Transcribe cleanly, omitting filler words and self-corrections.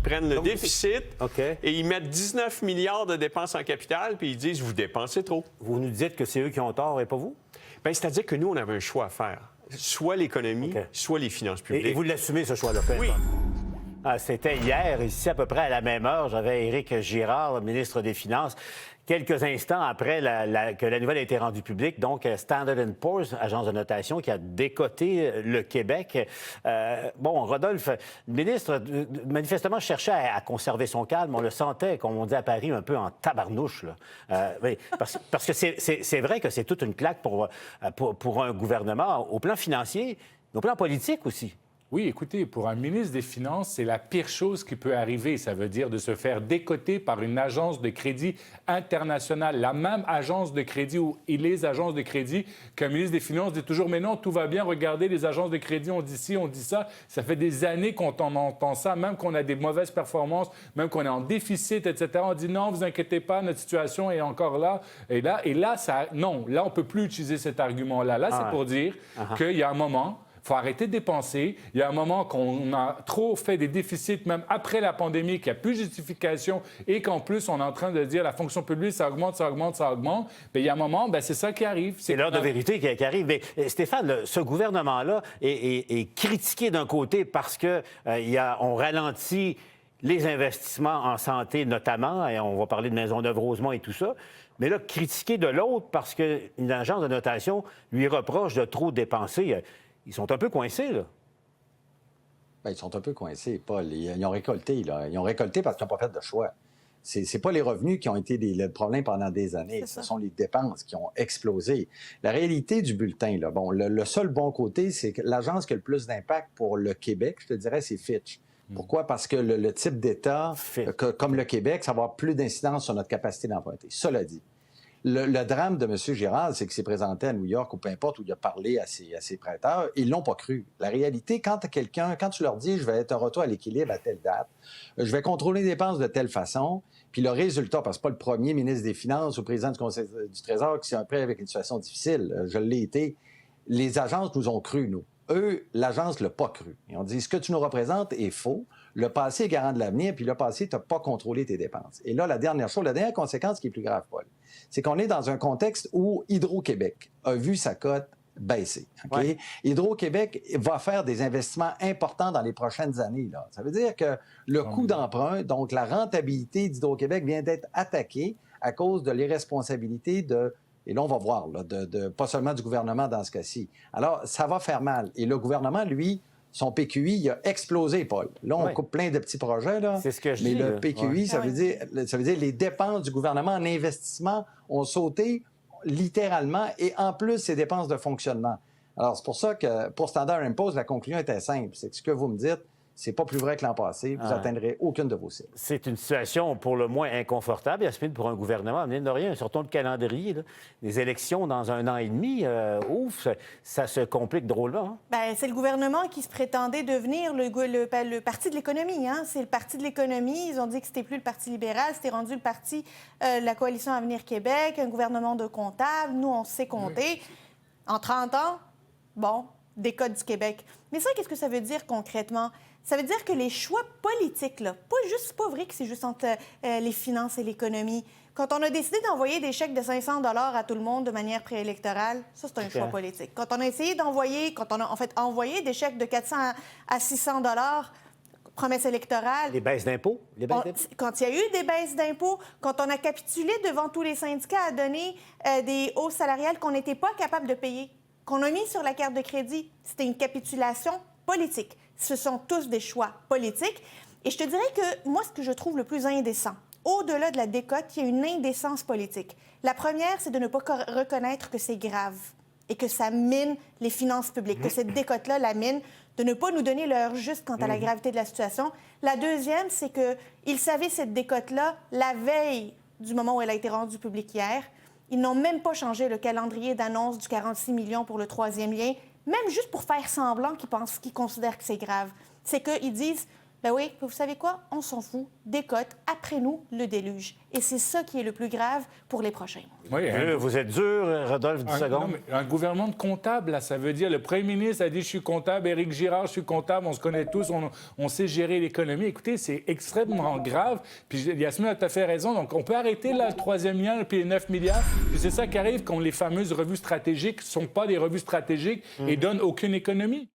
prennent le déficit OK. et ils mettent 19 milliards de dépenses en capital, puis ils disent, vous dépensez trop. Vous nous dites que c'est eux qui ont tort et pas vous? Bien, c'est-à-dire que nous, on avait un choix à faire. Soit l'économie, OK. soit les finances publiques. Et vous l'assumez, ce choix-là, peu Oui. importe. Ah, c'était hier, ici, à peu près à la même heure. J'avais Éric Girard, ministre des Finances, quelques instants après que la nouvelle a été rendue publique. Donc, Standard & Poor's, agence de notation, qui a décoté le Québec. Bon, Rodolphe, le ministre, manifestement, cherchait à conserver son calme. On le sentait, comme on dit à Paris, un peu en tabarnouche. Là. Oui, parce que c'est vrai que c'est toute une claque pour un gouvernement, au plan financier, au plan politique aussi. Oui, écoutez, pour un ministre des Finances, c'est la pire chose qui peut arriver. Ça veut dire de se faire décoter par une agence de crédit internationale, la même agence de crédit ou les agences de crédit qu'un ministre des Finances dit toujours « Mais non, tout va bien, regardez, les agences de crédit, on dit ci, on dit ça. » Ça fait des années qu'on entend ça, même qu'on a des mauvaises performances, même qu'on est en déficit, etc. On dit « Non, vous inquiétez pas, notre situation est encore là. » Et là, non, là, on ne peut plus utiliser cet argument-là. Là, c'est pour dire qu'il y a un moment... Il faut arrêter de dépenser. Il y a un moment qu'on a trop fait des déficits, même après la pandémie, qu'il n'y a plus de justification et qu'en plus, on est en train de dire la fonction publique, ça augmente, ça augmente, ça augmente. Bien, il y a un moment, bien, c'est ça qui arrive. C'est l'heure de vérité qui arrive. Mais Stéphane, ce gouvernement-là est critiqué d'un côté parce qu'on ralentit les investissements en santé notamment, et on va parler de Maisonneuve-Rosemont et tout ça. Mais là, critiqué de l'autre parce qu'une agence de notation lui reproche de trop dépenser. Ils sont un peu coincés, là. Bien, ils sont un peu coincés, Paul. Ils ont récolté, là. Ils ont récolté parce qu'ils n'ont pas fait de choix. C'est pas les revenus qui ont été le problème pendant des années. Ce sont les dépenses qui ont explosé. La réalité du bulletin, là, bon, le seul bon côté, c'est que l'agence qui a le plus d'impact pour le Québec, je te dirais, c'est Fitch. Pourquoi? Parce que le type d'État, comme le Québec, ça va avoir plus d'incidence sur notre capacité d'emprunter. Cela dit. Le drame de M. Girard, c'est qu'il s'est présenté à New York ou peu importe où il a parlé à ses prêteurs, ils l'ont pas cru. La réalité, quand tu leur dis « je vais être un retour à l'équilibre à telle date, je vais contrôler les dépenses de telle façon », puis le résultat, parce que c'est pas le premier ministre des Finances ou président du Conseil du Trésor qui s'est pris avec une situation difficile, je l'ai été, les agences nous ont cru, nous. Eux, l'agence l'a pas cru. Ils ont dit « ce que tu nous représentes est faux. Le passé est garant de l'avenir, puis le passé, tu n'as pas contrôlé tes dépenses. » Et là, la dernière conséquence qui est plus grave, Paul, c'est qu'on est dans un contexte où Hydro-Québec a vu sa cote baisser. Okay? Ouais. Hydro-Québec va faire des investissements importants dans les prochaines années. Là. Ça veut dire que le coût d'emprunt, donc la rentabilité d'Hydro-Québec vient d'être attaquée à cause de l'irresponsabilité et là, on va voir, là, pas seulement du gouvernement dans ce cas-ci. Alors, ça va faire mal. Et le gouvernement, lui, son PQI, il a explosé, Paul. Là, on coupe plein de petits projets, là. C'est ce que je dis. Mais le PQI, ça veut dire les dépenses du gouvernement en investissement ont sauté littéralement et en plus, ses dépenses de fonctionnement. Alors, c'est pour ça que pour Standard & Poor's, la conclusion était simple. C'est que ce que vous me dites, c'est pas plus vrai que l'an passé. Vous n'atteindrez aucune de vos cibles. C'est une situation pour le moins inconfortable, Yasmine, pour un gouvernement. Mine de rien, sortons le calendrier. Là. Les élections dans 1 an et demi, ouf, ça se complique drôlement. Hein? Bien, c'est le gouvernement qui se prétendait devenir le parti de l'économie. Hein? C'est le parti de l'économie. Ils ont dit que c'était plus le Parti libéral, c'était rendu le parti de la Coalition Avenir Québec, un gouvernement de comptables. Nous, on sait compter. En 30 ans, bon, décote du Québec. Mais ça, qu'est-ce que ça veut dire concrètement? Ça veut dire que les choix politiques, là, pas vrai que c'est juste entre les finances et l'économie. Quand on a décidé d'envoyer des chèques de 500 $ à tout le monde de manière préélectorale, ça, c'est un choix politique. Quand on a essayé envoyé des chèques de 400 à 600 $, promesse électorale... Les baisses d'impôts? Quand il y a eu des baisses d'impôts, quand on a capitulé devant tous les syndicats à donner des hausses salariales qu'on n'était pas capable de payer, qu'on a mis sur la carte de crédit, c'était une capitulation politique. Ce sont tous des choix politiques. Et je te dirais que moi, ce que je trouve le plus indécent, au-delà de la décote, il y a une indécence politique. La première, c'est de ne pas reconnaître que c'est grave et que ça mine les finances publiques, que cette décote-là la mine, de ne pas nous donner l'heure juste quant à la gravité de la situation. La deuxième, c'est qu'ils savaient cette décote-là la veille du moment où elle a été rendue publique hier. Ils n'ont même pas changé le calendrier d'annonce du 46 millions pour le troisième lien, même juste pour faire semblant qu'ils considèrent que c'est grave. C'est qu'ils disent, Ben oui, vous savez quoi? On s'en fout. Décote, après nous, le déluge. Et c'est ça qui est le plus grave pour les prochains. Oui, Vous êtes dur, Rodolphe, 10 secondes. non, mais un gouvernement de comptables, là, ça veut dire le premier ministre a dit « je suis comptable », Éric Girard, je suis comptable, on se connaît tous, on sait gérer l'économie. Écoutez, c'est extrêmement grave. Puis Yasmine a tout à fait raison. Donc, on peut arrêter là, le troisième lien, puis les 9 milliards. Puis c'est ça qui arrive quand les fameuses revues stratégiques ne sont pas des revues stratégiques et donnent aucune économie.